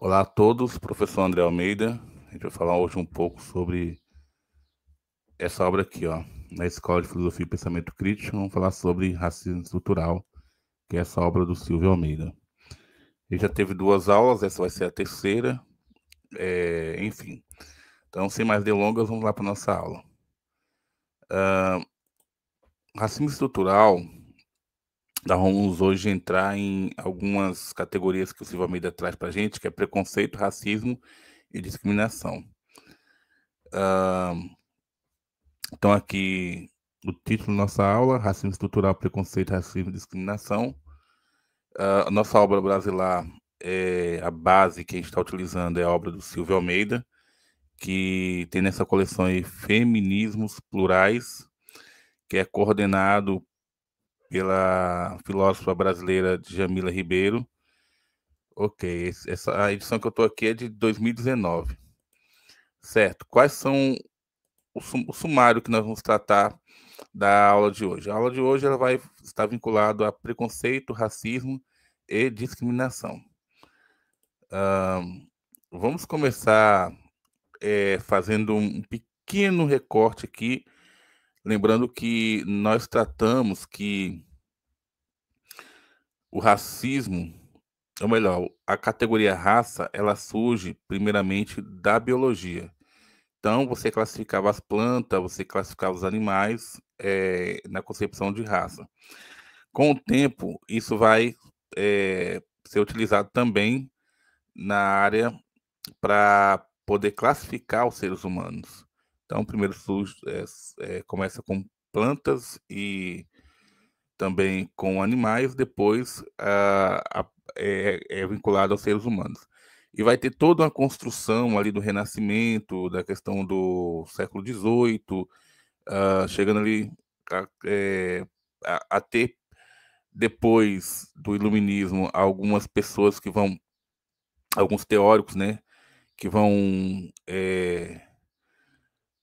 Olá a todos, professor André Almeida. A gente vai falar hoje um pouco sobre essa obra aqui, ó, na Escola de Filosofia e Pensamento Crítico. Vamos falar sobre racismo estrutural, que é essa obra do Silvio Almeida. Ele já teve duas aulas, essa vai ser a terceira, enfim. Então, sem mais delongas, vamos lá para nossa aula. Racismo estrutural, nós vamos hoje entrar em algumas categorias que o Silvio Almeida traz para a gente, que é preconceito, racismo e discriminação. Então, aqui, o título da nossa aula, Racismo Estrutural, Preconceito, Racismo e Discriminação. A nossa obra brasileira, a base que a gente está utilizando é a obra do Silvio Almeida, que tem nessa coleção aí Feminismos Plurais, que é coordenado pela filósofa brasileira Djamila Ribeiro. Ok, a edição que eu estou aqui é de 2019. Certo, quais são o sumário que nós vamos tratar da aula de hoje? A aula de hoje ela vai estar vinculada a preconceito, racismo e discriminação. Vamos começar fazendo um pequeno recorte aqui, lembrando que nós tratamos que o racismo, ou melhor, a categoria raça, ela surge primeiramente da biologia. Então, você classificava as plantas, você classificava os animais na concepção de raça. Com o tempo, isso vai ser utilizado também na área para poder classificar os seres humanos. Então, primeiro começa com plantas e também com animais, depois é vinculado aos seres humanos. E vai ter toda uma construção ali do Renascimento, da questão do século XVIII, chegando ali a ter, depois do Iluminismo, algumas pessoas que vão, alguns teóricos, né, que vão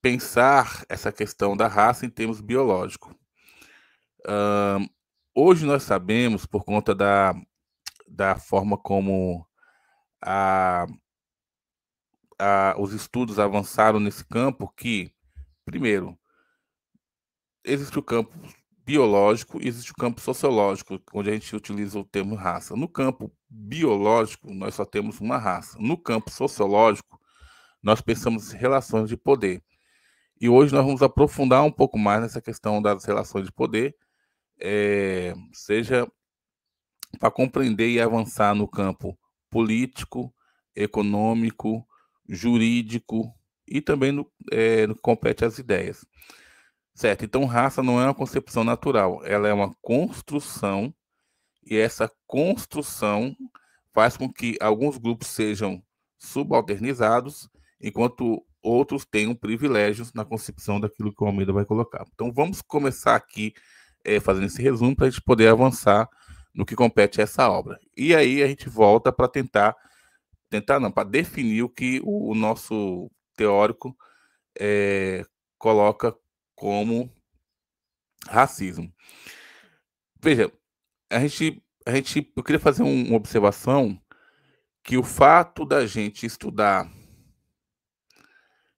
pensar essa questão da raça em termos biológicos. Hoje nós sabemos, por conta da forma como a, os estudos avançaram nesse campo, que, primeiro, existe o campo biológico e existe o campo sociológico, onde a gente utiliza o termo raça. No campo biológico, nós só temos uma raça. No campo sociológico, nós pensamos em relações de poder. E hoje nós vamos aprofundar um pouco mais nessa questão das relações de poder, seja para compreender e avançar no campo político, econômico, jurídico e também no que compete às ideias. Certo? Então, raça não é uma concepção natural, ela é uma construção, e essa construção faz com que alguns grupos sejam subalternizados, enquanto outros tenham privilégios na concepção daquilo que o Almeida vai colocar. Então, vamos começar aqui fazendo esse resumo para a gente poder avançar no que compete a essa obra. E aí a gente volta para tentar não, para definir o que o nosso teórico coloca como racismo. Veja, eu queria fazer uma observação que o fato da gente estudar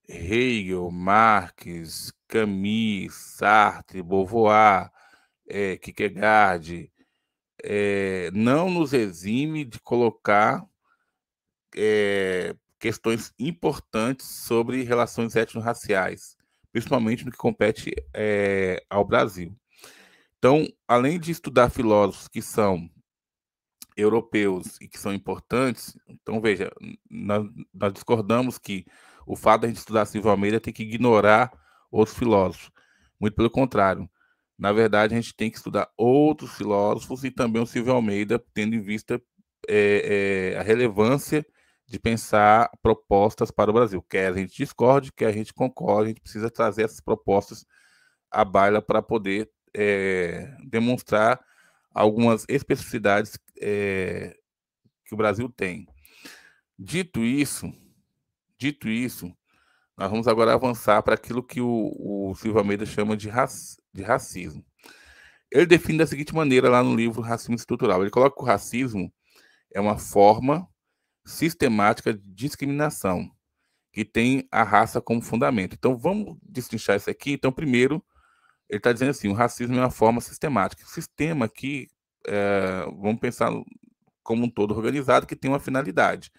Hegel, Marx, Camus, Sartre, Beauvoir, Kierkegaard, não nos exime de colocar questões importantes sobre relações étnico-raciais, principalmente no que compete ao Brasil. Então, além de estudar filósofos que são europeus e que são importantes, então veja, nós discordamos que o fato de a gente estudar Silvio Almeida tem que ignorar outros filósofos. Muito pelo contrário. Na verdade, a gente tem que estudar outros filósofos e também o Silvio Almeida, tendo em vista a relevância de pensar propostas para o Brasil. Quer a gente discorde, quer a gente concorde, a gente precisa trazer essas propostas à baila para poder demonstrar algumas especificidades que o Brasil tem. Dito isso, nós vamos agora avançar para aquilo que o Silvio Almeida chama de racismo. Ele define da seguinte maneira lá no livro Racismo Estrutural. Ele coloca que o racismo é uma forma sistemática de discriminação, que tem a raça como fundamento. Então, vamos destrinchar isso aqui. Então, primeiro, ele está dizendo assim, o racismo é uma forma sistemática. O sistema aqui, vamos pensar como um todo organizado, que tem uma finalidade.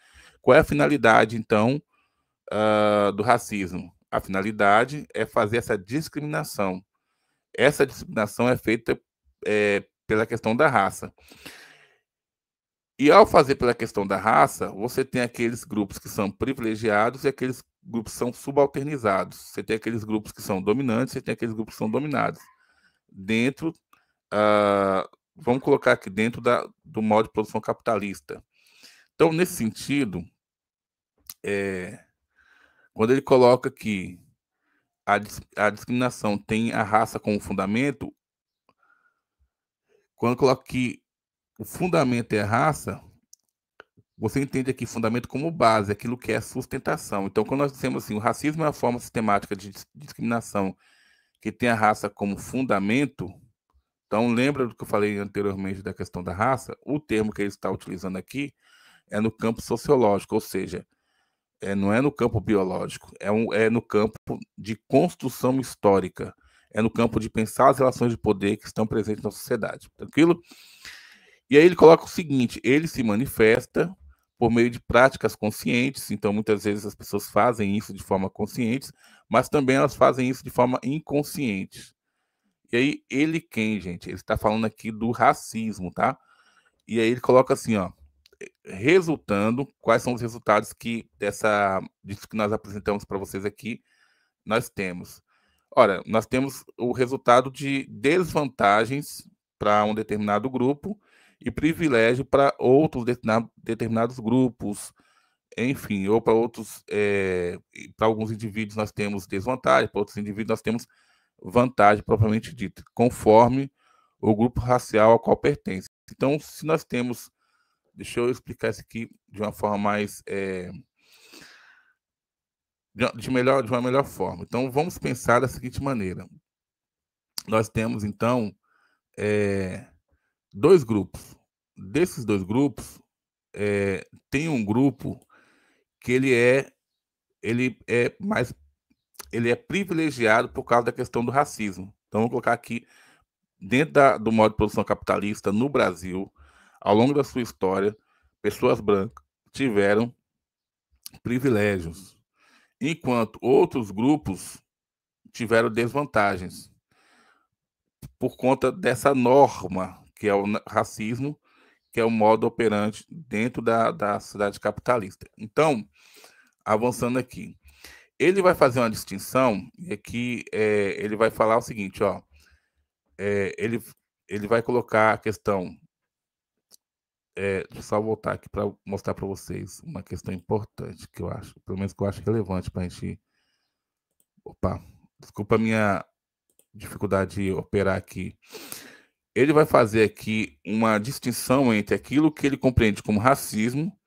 Qual é a finalidade, então, do racismo? A finalidade é fazer essa discriminação. Essa discriminação é feita pela questão da raça. E ao fazer pela questão da raça, você tem aqueles grupos que são privilegiados e aqueles grupos que são subalternizados. Você tem aqueles grupos que são dominantes, você tem aqueles grupos que são dominados. Dentro, vamos colocar aqui dentro do modo de produção capitalista. Então, nesse sentido, quando ele coloca que a discriminação tem a raça como fundamento, quando coloca que o fundamento é a raça, você entende aqui fundamento como base, aquilo que é sustentação. Então, quando nós dizemos assim, o racismo é uma forma sistemática de discriminação que tem a raça como fundamento, então lembra do que eu falei anteriormente da questão da raça? O termo que ele está utilizando aqui é no campo sociológico, ou seja, não é no campo biológico, é no campo de construção histórica, é no campo de pensar as relações de poder que estão presentes na sociedade. Tranquilo? E aí ele coloca o seguinte, ele se manifesta por meio de práticas conscientes, então muitas vezes as pessoas fazem isso de forma consciente, mas também elas fazem isso de forma inconsciente. E aí ele quem, gente? Ele está falando aqui do racismo, tá? E aí ele coloca assim, ó, resultando, quais são os resultados disso que nós apresentamos para vocês aqui, nós temos. Ora, nós temos o resultado de desvantagens para um determinado grupo e privilégio para outros determinados grupos, enfim, ou para outros, para alguns indivíduos nós temos desvantagem, para outros indivíduos nós temos vantagem propriamente dita, conforme o grupo racial ao qual pertence. Então, se nós temos, deixa eu explicar isso aqui de uma forma mais de uma melhor forma. Então, vamos pensar da seguinte maneira: nós temos então dois grupos. Desses dois grupos, tem um grupo que ele é privilegiado por causa da questão do racismo. Então, vou colocar aqui dentro do modo de produção capitalista no Brasil, ao longo da sua história, pessoas brancas tiveram privilégios, enquanto outros grupos tiveram desvantagens por conta dessa norma que é o racismo, que é o modo operante dentro da sociedade capitalista. Então, avançando aqui, ele vai fazer uma distinção, e aqui ele vai falar o seguinte, ó, ele vai colocar a questão, deixa eu só voltar aqui para mostrar para vocês uma questão importante, que eu acho, pelo menos que eu acho relevante para a gente... Opa, desculpa a minha dificuldade de operar aqui. Ele vai fazer aqui uma distinção entre aquilo que ele compreende como racismo,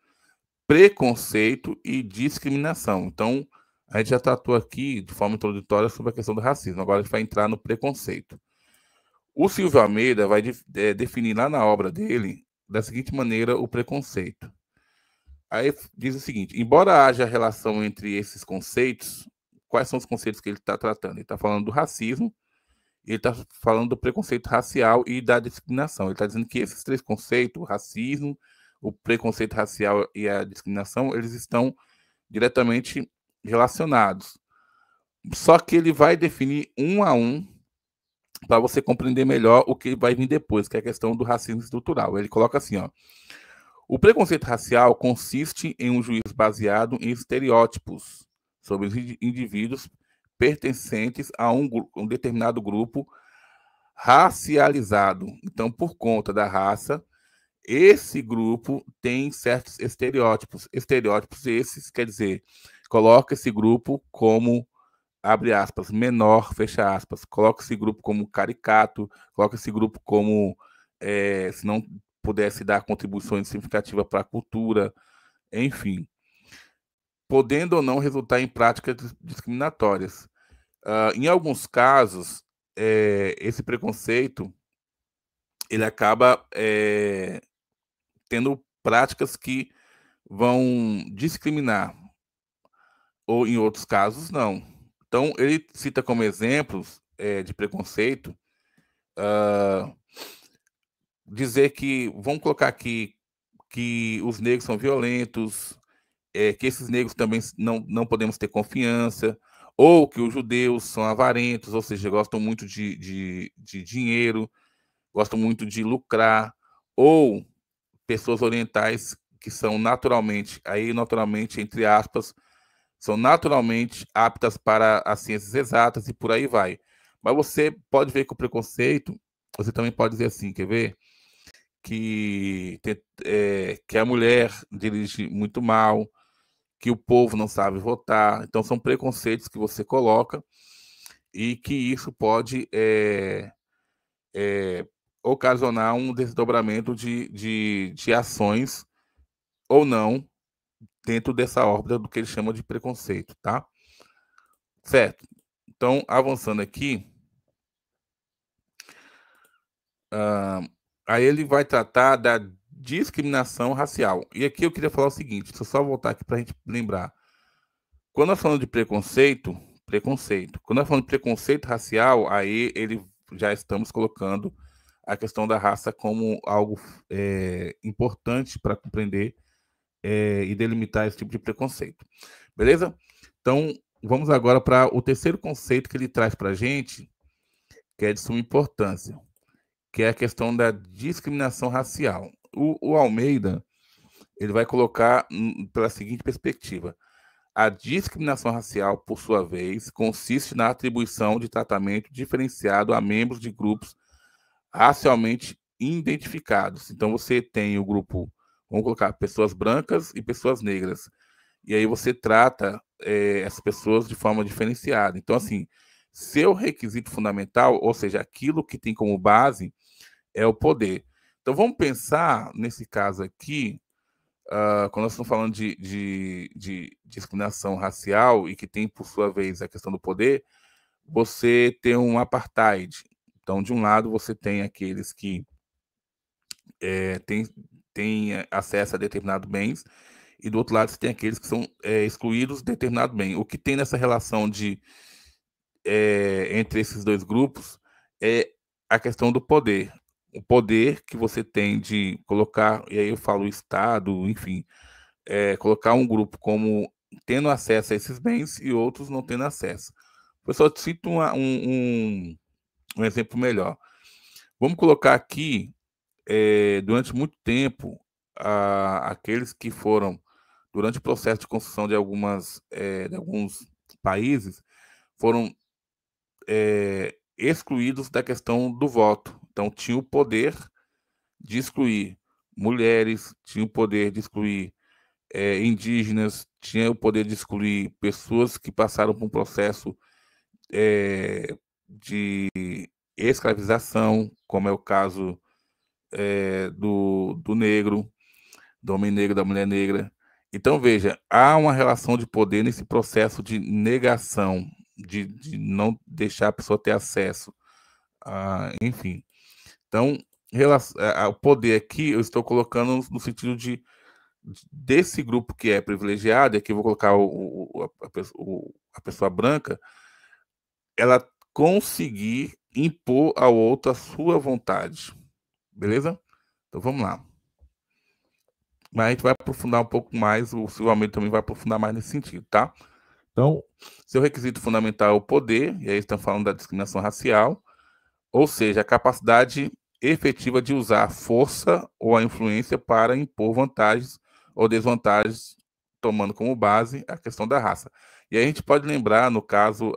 preconceito e discriminação. Então, a gente já tratou aqui de forma introdutória sobre a questão do racismo. Agora a gente vai entrar no preconceito. O Silvio Almeida vai definir lá na obra dele da seguinte maneira o preconceito. Aí diz o seguinte: embora haja relação entre esses conceitos, quais são os conceitos que ele está tratando? Ele está falando do racismo, ele está falando do preconceito racial e da discriminação. Ele está dizendo que esses três conceitos, o racismo, o preconceito racial e a discriminação, eles estão diretamente relacionados. Só que ele vai definir um a um para você compreender melhor o que vai vir depois, que é a questão do racismo estrutural. Ele coloca assim, ó: o preconceito racial consiste em um juízo baseado em estereótipos sobre os indivíduos pertencentes a um determinado grupo racializado. Então, por conta da raça, esse grupo tem certos estereótipos. Estereótipos esses, quer dizer, coloca esse grupo como, abre aspas, menor, fecha aspas. Coloca esse grupo como caricato, coloca esse grupo como, se não pudesse dar contribuições significativas para a cultura, enfim. Podendo ou não resultar em práticas discriminatórias. Em alguns casos, esse preconceito ele acaba tendo práticas que vão discriminar, ou em outros casos, não. Então, ele cita como exemplos de preconceito, dizer que, vamos colocar aqui, que os negros são violentos, que esses negros também não podemos ter confiança, ou que os judeus são avarentos, ou seja, gostam muito de dinheiro, gostam muito de lucrar, ou pessoas orientais que são naturalmente, entre aspas, são naturalmente aptas para as ciências exatas e por aí vai. Mas você pode ver que o preconceito, você também pode dizer assim, quer ver? Que a mulher dirige muito mal, que o povo não sabe votar. Então, são preconceitos que você coloca e que isso pode ocasionar um desdobramento de ações ou não dentro dessa órbita do que ele chama de preconceito, tá? Certo. Então, avançando aqui, aí ele vai tratar da discriminação racial. E aqui eu queria falar o seguinte, deixa eu só voltar aqui para a gente lembrar. Quando nós falamos de preconceito. Quando nós falamos de preconceito racial, aí ele já estamos colocando a questão da raça como algo importante para compreender e delimitar esse tipo de preconceito. Beleza? Então, vamos agora para o terceiro conceito que ele traz para a gente, que é de suma importância, que é a questão da discriminação racial. O Almeida, ele vai colocar pela seguinte perspectiva. A discriminação racial, por sua vez, consiste na atribuição de tratamento diferenciado a membros de grupos racialmente identificados. Então, você tem o grupo, vamos colocar, pessoas brancas e pessoas negras. E aí você trata essas pessoas de forma diferenciada. Então, assim, seu requisito fundamental, ou seja, aquilo que tem como base, é o poder. Então, vamos pensar, nesse caso aqui, quando nós estamos falando de discriminação racial e que tem, por sua vez, a questão do poder, você tem um apartheid. Então, de um lado, você tem aqueles que têm acesso a determinados bens, e do outro lado, você tem aqueles que são excluídos de determinado bem. O que tem nessa relação entre esses dois grupos é a questão do poder. O poder que você tem de colocar, e aí eu falo Estado, enfim, colocar um grupo como tendo acesso a esses bens e outros não tendo acesso. Eu só cito um exemplo melhor. Vamos colocar aqui, durante muito tempo, aqueles que foram, durante o processo de construção de alguns países, foram excluídos da questão do voto. Então, tinha o poder de excluir mulheres, tinha o poder de excluir indígenas, tinha o poder de excluir pessoas que passaram por um processo de escravização, como é o caso do negro, do homem negro, da mulher negra. Então, veja, há uma relação de poder nesse processo de negação, de não deixar a pessoa ter acesso, enfim. Então, o poder aqui eu estou colocando no sentido desse grupo que é privilegiado, aqui eu vou colocar a pessoa branca, ela conseguir impor ao outro a sua vontade. Beleza? Então vamos lá. Mas a gente vai aprofundar um pouco mais, o Silvio Almeida também vai aprofundar mais nesse sentido, tá? Então, seu requisito fundamental é o poder, e aí estamos falando da discriminação racial, ou seja, a capacidade efetiva de usar a força ou a influência para impor vantagens ou desvantagens, tomando como base a questão da raça. E aí a gente pode lembrar, no caso,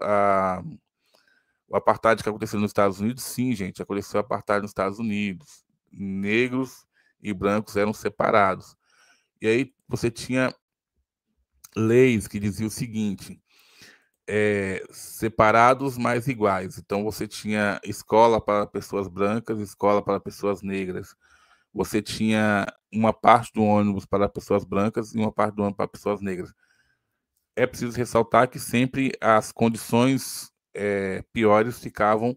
o apartheid que aconteceu nos Estados Unidos, sim, gente, aconteceu o apartheid nos Estados Unidos. Negros e brancos eram separados. E aí você tinha leis que diziam o seguinte: separados mas iguais. Então você tinha escola para pessoas brancas, escola para pessoas negras. Você tinha uma parte do ônibus para pessoas brancas e uma parte do ônibus para pessoas negras. É preciso ressaltar que sempre as condições piores ficavam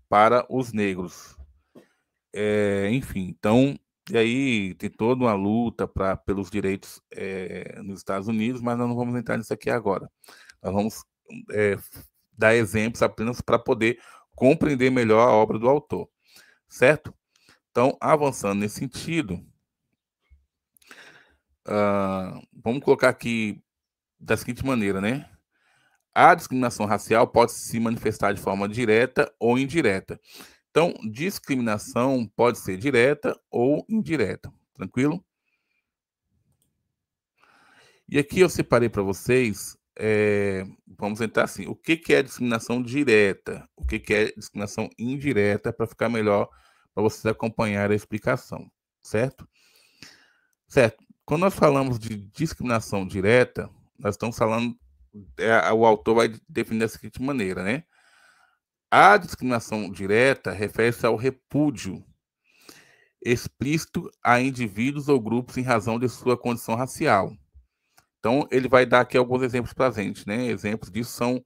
para os negros. Enfim, então E aí tem toda uma luta pelos direitos nos Estados Unidos, mas nós não vamos entrar nisso aqui agora. Nós vamos dar exemplos apenas para poder compreender melhor a obra do autor, certo? Então, avançando nesse sentido, vamos colocar aqui da seguinte maneira, né? A discriminação racial pode se manifestar de forma direta ou indireta. Então, discriminação pode ser direta ou indireta, tranquilo? E aqui eu separei para vocês, vamos entrar assim, o que é discriminação direta, o que é discriminação indireta, para ficar melhor para vocês acompanhar a explicação, certo? Certo. Quando nós falamos de discriminação direta, nós estamos falando, o autor vai definir da seguinte maneira, né? A discriminação direta refere-se ao repúdio explícito a indivíduos ou grupos em razão de sua condição racial. Então, ele vai dar aqui alguns exemplos para a gente, né? Exemplos disso são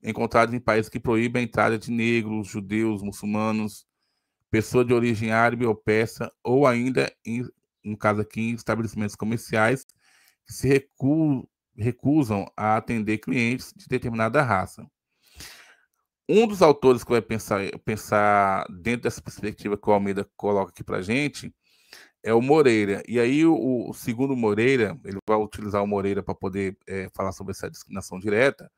encontrados em países que proíbem a entrada de negros, judeus, muçulmanos, pessoas de origem árabe ou persa, ou ainda, no caso aqui, em estabelecimentos comerciais que se recusam a atender clientes de determinada raça. Um dos autores que vai pensar dentro dessa perspectiva que o Almeida coloca aqui para a gente é o Moreira. E aí, segundo Moreira, ele vai utilizar o Moreira para poder falar sobre essa discriminação direta.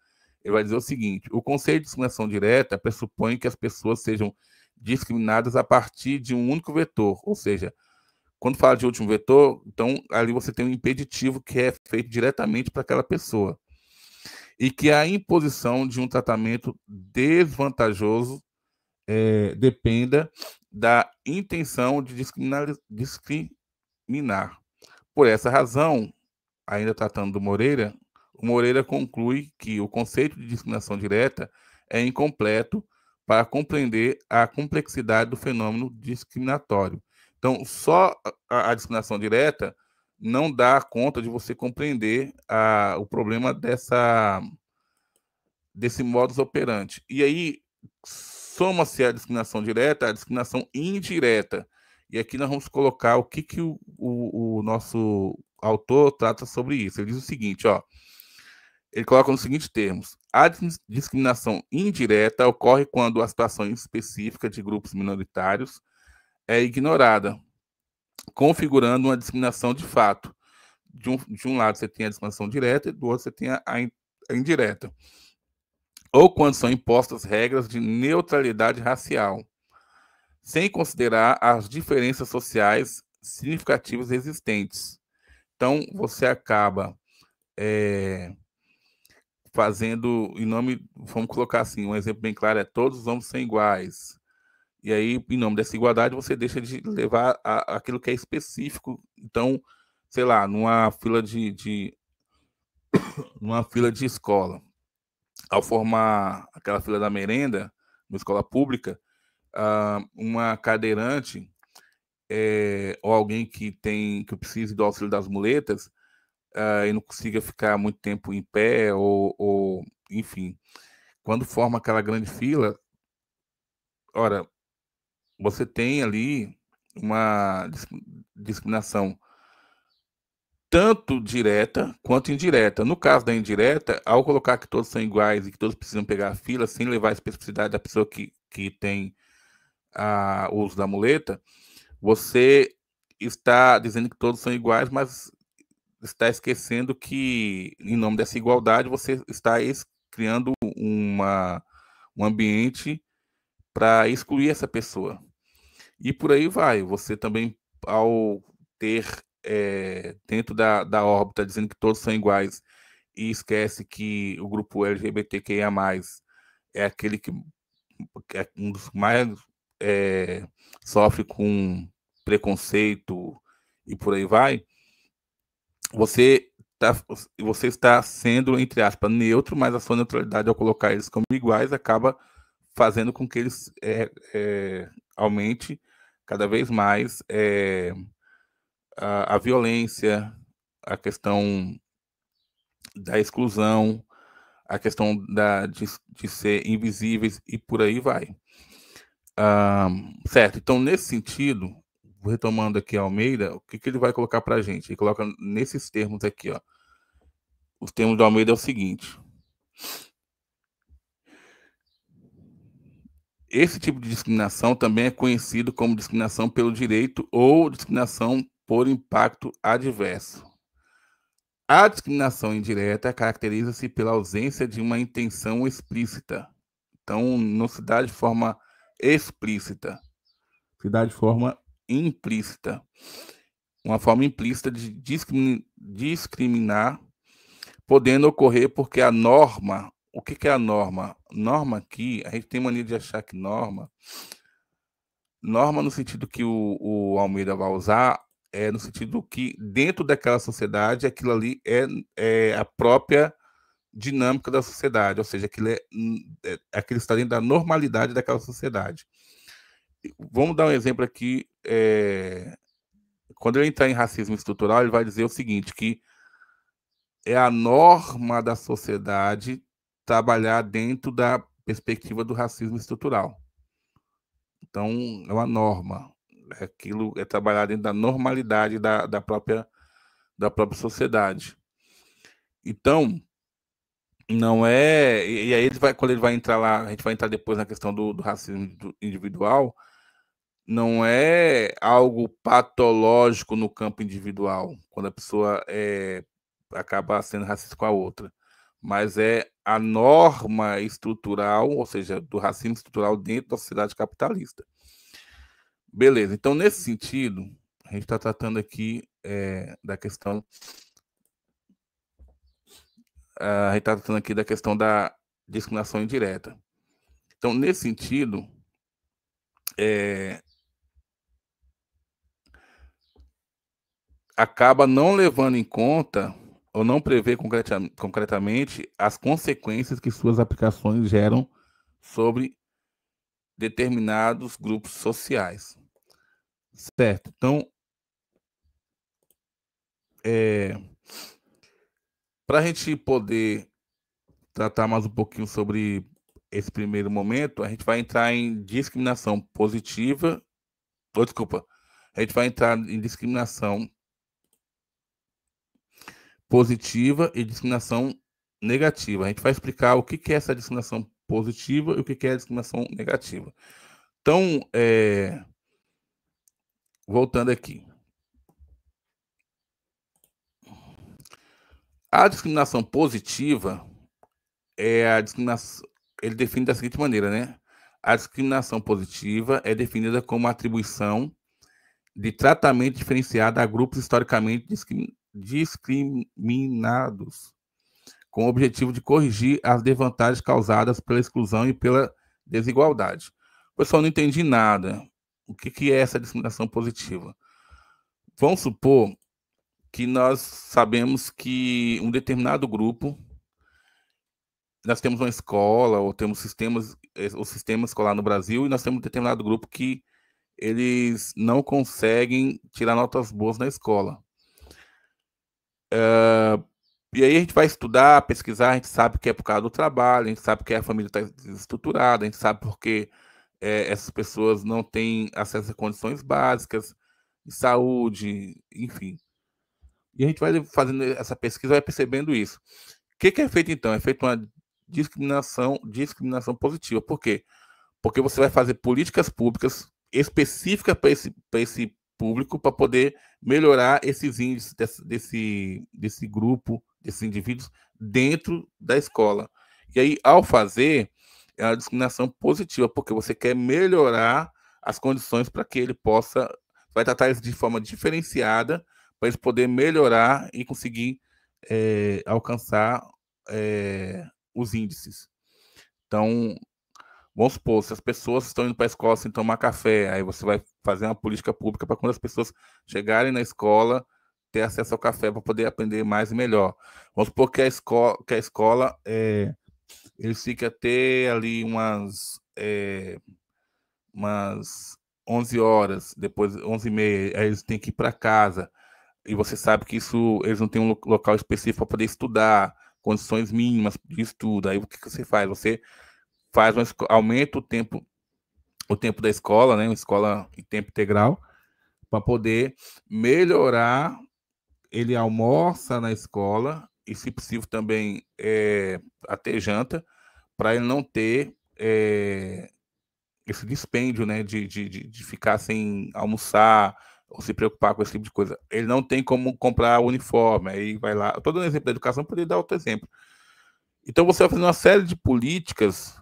Ele vai dizer o seguinte: o conceito de discriminação direta pressupõe que as pessoas sejam discriminadas a partir de um único vetor, ou seja, quando fala de último vetor, então ali você tem um impeditivo que é feito diretamente para aquela pessoa. E que a imposição de um tratamento desvantajoso dependa da intenção de discriminar. Por essa razão, ainda tratando do Moreira, o Moreira conclui que o conceito de discriminação direta é incompleto para compreender a complexidade do fenômeno discriminatório. Então, só a discriminação direta não dá conta de você compreender o problema desse modus operandi. E aí, soma-se a discriminação direta, a discriminação indireta. E aqui nós vamos colocar o que o nosso autor trata sobre isso. Ele diz o seguinte, ó, ele coloca nos seguintes termos: a discriminação indireta ocorre quando a situação específica de grupos minoritários é ignorada, configurando uma discriminação de fato. De um lado você tem a discriminação direta e do outro você tem a indireta. Ou quando são impostas regras de neutralidade racial, sem considerar as diferenças sociais significativas existentes. Então, você acaba fazendo, em nome, vamos colocar assim, um exemplo bem claro, todos os homens são iguais. E aí, em nome dessa igualdade, você deixa de levar aquilo que é específico. Então, sei lá, numa fila numa fila de escola, ao formar aquela fila da merenda, numa escola pública, uma cadeirante ou alguém que precise do auxílio das muletas e não consiga ficar muito tempo em pé ou enfim, quando forma aquela grande fila, ora, você tem ali uma discriminação tanto direta quanto indireta. No caso da indireta, ao colocar que todos são iguais e que todos precisam pegar a fila sem levar a especificidade da pessoa que tem o uso da muleta, você está dizendo que todos são iguais, mas está esquecendo que, em nome dessa igualdade, você está criando um ambiente para excluir essa pessoa. E por aí vai. Você também, ao ter dentro da órbita dizendo que todos são iguais e esquece que o grupo LGBTQIA+, é aquele que é um dos mais sofre com preconceito e por aí vai, você está sendo, entre aspas, neutro, mas a sua neutralidade, ao colocar eles como iguais, acaba fazendo com que eles aumente cada vez mais a violência, a questão da exclusão, a questão de ser invisíveis e por aí vai. Certo, então nesse sentido, retomando aqui Almeida, o que ele vai colocar para a gente? Ele coloca nesses termos aqui, ó. Os termos do Almeida é o seguinte: esse tipo de discriminação também é conhecido como discriminação pelo direito ou discriminação por impacto adverso. A discriminação indireta caracteriza-se pela ausência de uma intenção explícita. Então, não se dá de forma explícita, se dá de forma implícita. Uma forma implícita de discriminar, podendo ocorrer porque a norma. O que é a norma? Norma aqui, a gente tem mania de achar que norma no sentido que o Almeida vai usar, é no sentido que dentro daquela sociedade, aquilo ali é a própria dinâmica da sociedade, ou seja, aquilo está dentro da normalidade daquela sociedade. Vamos dar um exemplo aqui. Quando ele entrar em racismo estrutural, ele vai dizer o seguinte, que é a norma da sociedade trabalhar dentro da perspectiva do racismo estrutural. Então, é uma norma. Aquilo é trabalhar dentro da normalidade da própria sociedade. Então, não é. E aí quando ele vai entrar lá, a gente vai entrar depois na questão do racismo individual, não é algo patológico no campo individual, quando a pessoa acaba sendo racista com a outra, mas é a norma estrutural, ou seja, do racismo estrutural dentro da sociedade capitalista. Beleza, então nesse sentido, a gente está tratando aqui da questão. A gente está tratando aqui da questão da discriminação indireta. Então, nesse sentido, acaba não levando em conta ou não prevê concretamente as consequências que suas aplicações geram sobre determinados grupos sociais. Certo? Então, para a gente poder tratar mais um pouquinho sobre esse primeiro momento, a gente vai entrar em discriminação positiva. Desculpa. A gente vai entrar em discriminação positiva e discriminação negativa. A gente vai explicar o que é essa discriminação positiva e o que é a discriminação negativa. Então, voltando aqui. A discriminação positiva é a discriminação. Ele define da seguinte maneira, né? A discriminação positiva é definida como atribuição de tratamento diferenciado a grupos historicamente discriminados, com o objetivo de corrigir as desvantagens causadas pela exclusão e pela desigualdade. Pessoal, não entendi nada. O que é essa discriminação positiva? Vamos supor que nós sabemos que um determinado grupo, nós temos uma escola ou temos o sistema escolar no Brasil, e nós temos um determinado grupo que eles não conseguem tirar notas boas na escola. E aí a gente vai estudar, pesquisar, a gente sabe que é por causa do trabalho, a gente sabe que a família está desestruturada, a gente sabe porque essas pessoas não têm acesso a condições básicas de saúde, enfim. E a gente vai fazendo essa pesquisa, vai percebendo isso. O que é feito então? É feita uma discriminação positiva. Por quê? Porque você vai fazer políticas públicas específicas para esse público, para poder melhorar esses índices desse grupo, desses indivíduos, dentro da escola. E aí, ao fazer, é uma discriminação positiva, porque você quer melhorar as condições para que ele possa, vai tratar isso de forma diferenciada, para eles poderem melhorar e conseguir alcançar os índices. Então, vamos supor, se as pessoas estão indo para a escola sem tomar café, aí você vai fazer uma política pública para quando as pessoas chegarem na escola, ter acesso ao café para poder aprender mais e melhor. Vamos supor que a escola eles ficam até ali umas 11 horas, depois 11h30, aí eles têm que ir para casa. E você sabe que eles não têm um local específico para poder estudar, condições mínimas de estudo. Aí o que você faz? Você aumenta o tempo da escola, né? Uma escola em tempo integral, para poder melhorar. Ele almoça na escola e, se possível, também até janta, para ele não ter esse dispêndio, né, de ficar sem almoçar ou se preocupar com esse tipo de coisa. Ele não tem como comprar uniforme, aí vai lá. Estou dando exemplo da educação, poderia dar outro exemplo. Então, você vai fazer uma série de políticas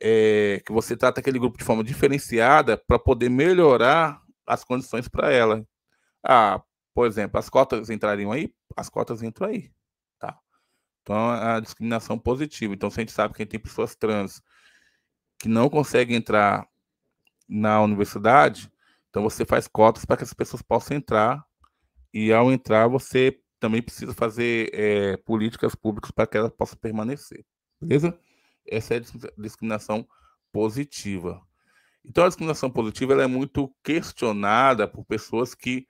que você trata aquele grupo de forma diferenciada para poder melhorar as condições para ela. Ah, por exemplo, as cotas entrariam aí? As cotas entram aí, tá? Então, a discriminação positiva. Então, se a gente sabe que tem pessoas trans que não conseguem entrar na universidade, então você faz cotas para que as pessoas possam entrar, e ao entrar você também precisa fazer políticas públicas para que elas possam permanecer, beleza? Essa é a discriminação positiva. Então, a discriminação positiva ela é muito questionada por pessoas que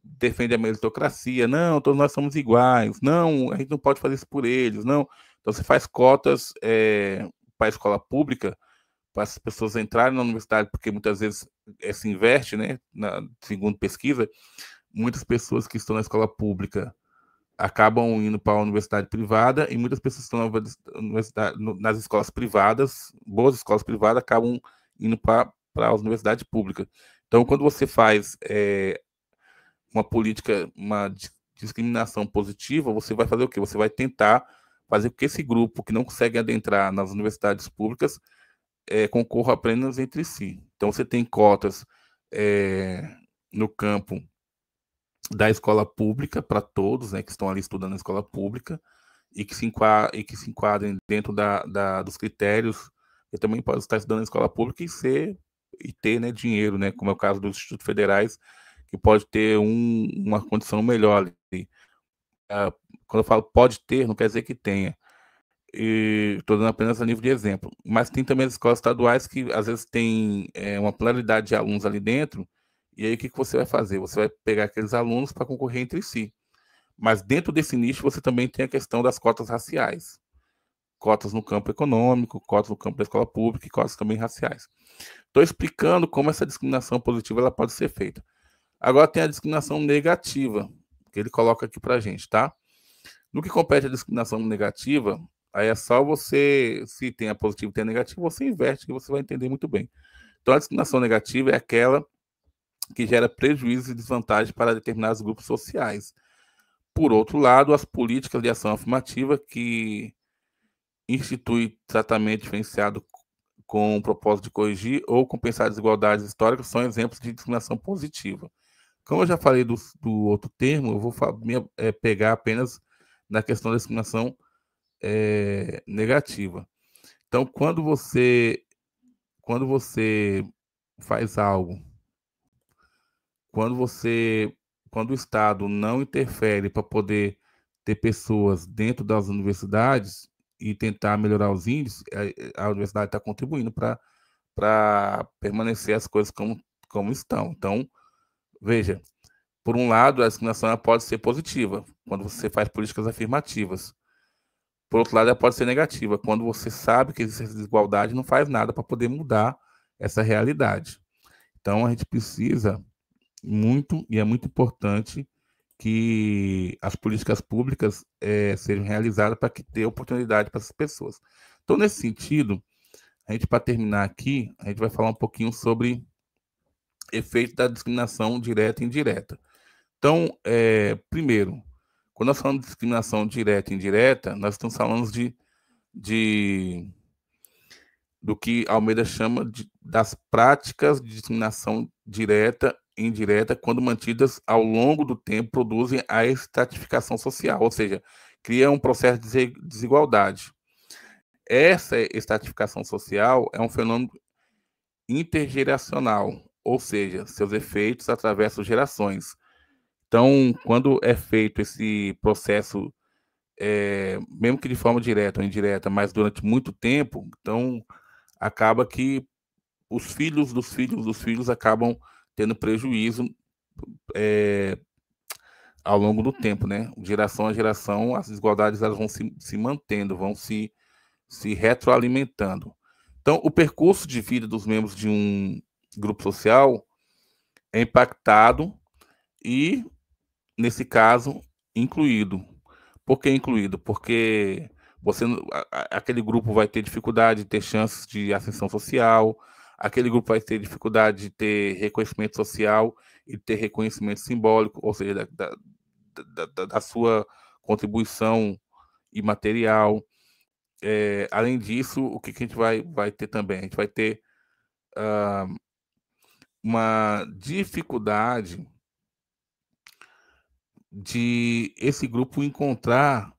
defendem a meritocracia. Não, todos nós somos iguais. Não, a gente não pode fazer isso por eles. Não. Então, você faz cotas para a escola pública, para as pessoas entrarem na universidade, porque muitas vezes se investe, né? Segundo pesquisa, muitas pessoas que estão na escola pública acabam indo para a universidade privada, e muitas pessoas que estão nas escolas privadas, boas escolas privadas, acabam indo para a universidade pública. Então, quando você faz uma política, uma discriminação positiva, você vai fazer o quê? Você vai tentar fazer com que esse grupo que não consegue adentrar nas universidades públicas concorra apenas entre si. Então, você tem cotas no campo da escola pública para todos, né, que estão ali estudando na escola pública e que se enquadrem dentro dos critérios. Eu também posso estar estudando na escola pública e ter, né, dinheiro, né, como é o caso dos institutos federais, que pode ter uma condição melhor ali. Quando eu falo pode ter, não quer dizer que tenha. Estou dando apenas a nível de exemplo. Mas tem também as escolas estaduais que às vezes tem uma pluralidade de alunos ali dentro, e aí o que você vai fazer? Você vai pegar aqueles alunos para concorrer entre si. Mas dentro desse nicho você também tem a questão das cotas raciais. Cotas no campo econômico, cotas no campo da escola pública e cotas também raciais. Estou explicando como essa discriminação positiva ela pode ser feita. Agora tem a discriminação negativa, que ele coloca aqui para a gente, tá? No que compete a discriminação negativa, aí é só você, se tem a positiva e tem a negativa, você inverte, que você vai entender muito bem. Então, a discriminação negativa é aquela que gera prejuízo e desvantagem para determinados grupos sociais. Por outro lado, as políticas de ação afirmativa que instituem tratamento diferenciado com o propósito de corrigir ou compensar desigualdades históricas são exemplos de discriminação positiva. Como eu já falei do outro termo, eu vou pegar apenas na questão da discriminação negativa. Então, quando você faz algo, quando o Estado não interfere para poder ter pessoas dentro das universidades e tentar melhorar os índices, a universidade está contribuindo para permanecer as coisas como estão. Então, veja, por um lado, a discriminação pode ser positiva, quando você faz políticas afirmativas. Por outro lado, ela pode ser negativa, quando você sabe que existe essa desigualdade e não faz nada para poder mudar essa realidade. Então, a gente precisa muito, e é muito importante, que as políticas públicas sejam realizadas para que dê oportunidade para essas pessoas. Então, nesse sentido, a gente, para terminar aqui, a gente vai falar um pouquinho sobre efeito da discriminação direta e indireta. Então, primeiro, quando nós falamos de discriminação direta e indireta, nós estamos falando do que Almeida chama das práticas de discriminação direta e indireta, quando mantidas ao longo do tempo, produzem a estratificação social, ou seja, cria um processo de desigualdade. Essa estratificação social é um fenômeno intergeracional, ou seja, seus efeitos atravessam gerações. Então, quando é feito esse processo, mesmo que de forma direta ou indireta, mas durante muito tempo, então acaba que os filhos dos filhos dos filhos acabam tendo prejuízo ao longo do tempo, né? Geração a geração, as desigualdades elas vão se mantendo, vão se retroalimentando. Então, o percurso de vida dos membros de um grupo social é impactado e, nesse caso, incluído. Por que incluído? Porque você, aquele grupo vai ter dificuldade de ter chances de ascensão social, aquele grupo vai ter dificuldade de ter reconhecimento social e ter reconhecimento simbólico, ou seja, da sua contribuição imaterial. Além disso, o que a gente vai ter também? A gente vai ter uma dificuldade de esse grupo encontrar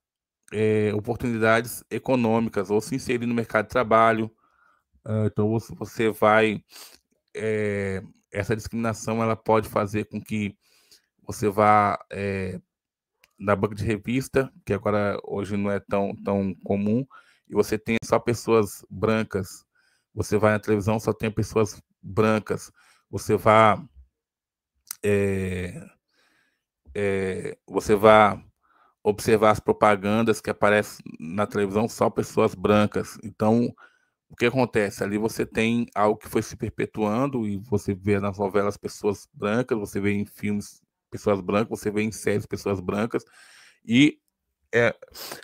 oportunidades econômicas ou se inserir no mercado de trabalho. Então, você vai... essa discriminação ela pode fazer com que você vá na banca de revista, que agora hoje não é tão comum, e você tem só pessoas brancas. Você vai na televisão, só tem pessoas brancas. Você vai você vai observar as propagandas que aparecem na televisão, só pessoas brancas. Então, o que acontece? Ali você tem algo que foi se perpetuando e você vê nas novelas pessoas brancas, você vê em filmes pessoas brancas, você vê em séries pessoas brancas e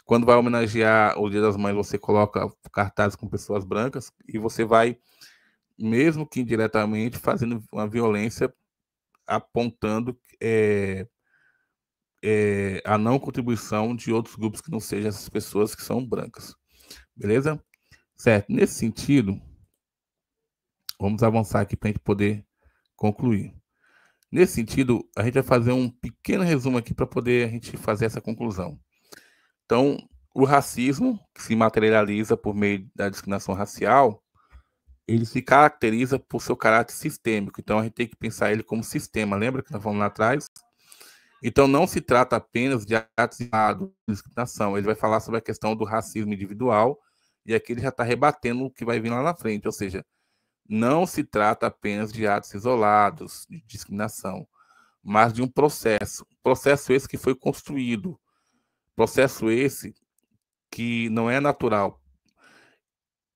quando vai homenagear o Dia das Mães, você coloca cartazes com pessoas brancas e você vai, mesmo que indiretamente, fazendo uma violência apontando a não contribuição de outros grupos que não sejam essas pessoas que são brancas. Beleza? Certo. Nesse sentido, vamos avançar aqui para a gente poder concluir. Nesse sentido, a gente vai fazer um pequeno resumo aqui para poder a gente fazer essa conclusão. Então, o racismo, que se materializa por meio da discriminação racial, ele se caracteriza por seu caráter sistêmico. Então, a gente tem que pensar ele como sistema. Lembra que nós falamos lá atrás? Então, não se trata apenas de atos de discriminação. Ele vai falar sobre a questão do racismo individual e aqui ele já está rebatendo o que vai vir lá na frente. Ou seja, não se trata apenas de atos isolados de discriminação, mas de um processo. Processo esse que foi construído. Processo esse que não é natural.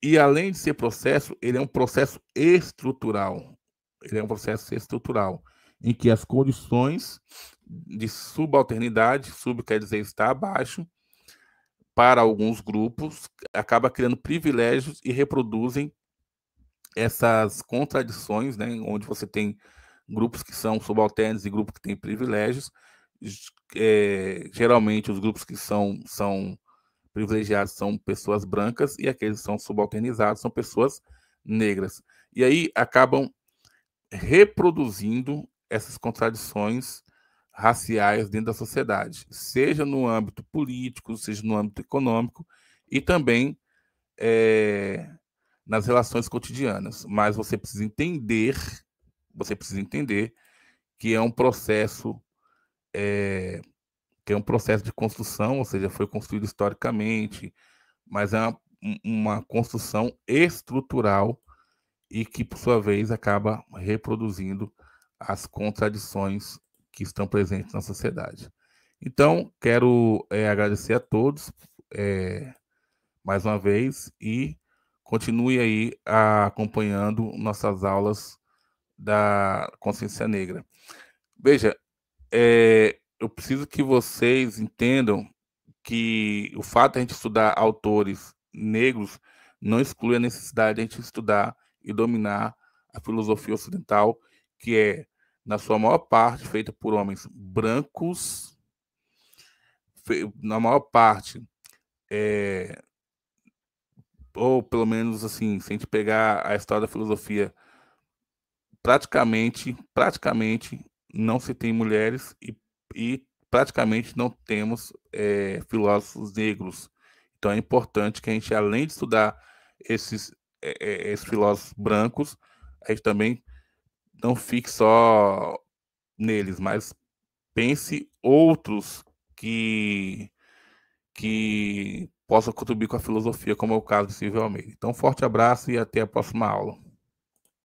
E além de ser processo, ele é um processo estrutural. Ele é um processo estrutural, em que as condições de subalternidade, sub quer dizer estar abaixo, para alguns grupos, acaba criando privilégios e reproduzem essas contradições, né, onde você tem grupos que são subalternos e grupos que têm privilégios. Geralmente, os grupos que são privilegiados são pessoas brancas e aqueles que são subalternizados são pessoas negras. E aí acabam reproduzindo essas contradições raciais dentro da sociedade, seja no âmbito político, seja no âmbito econômico e também nas relações cotidianas. Mas você precisa entender que é um processo de construção, ou seja, foi construído historicamente, mas é uma construção estrutural e que, por sua vez, acaba reproduzindo as contradições que estão presentes na sociedade. Então, quero agradecer a todos mais uma vez e continue aí acompanhando nossas aulas da consciência negra. Veja, eu preciso que vocês entendam que o fato de a gente estudar autores negros não exclui a necessidade de a gente estudar e dominar a filosofia ocidental, que é, na sua maior parte, feita por homens brancos, na maior parte, ou pelo menos assim, se a gente pegar a história da filosofia, praticamente não se tem mulheres e praticamente não temos filósofos negros. Então é importante que a gente, além de estudar esses filósofos brancos, a gente também não fique só neles, mas pense outros que possam contribuir com a filosofia, como é o caso de Silvio Almeida. Então, um forte abraço e até a próxima aula.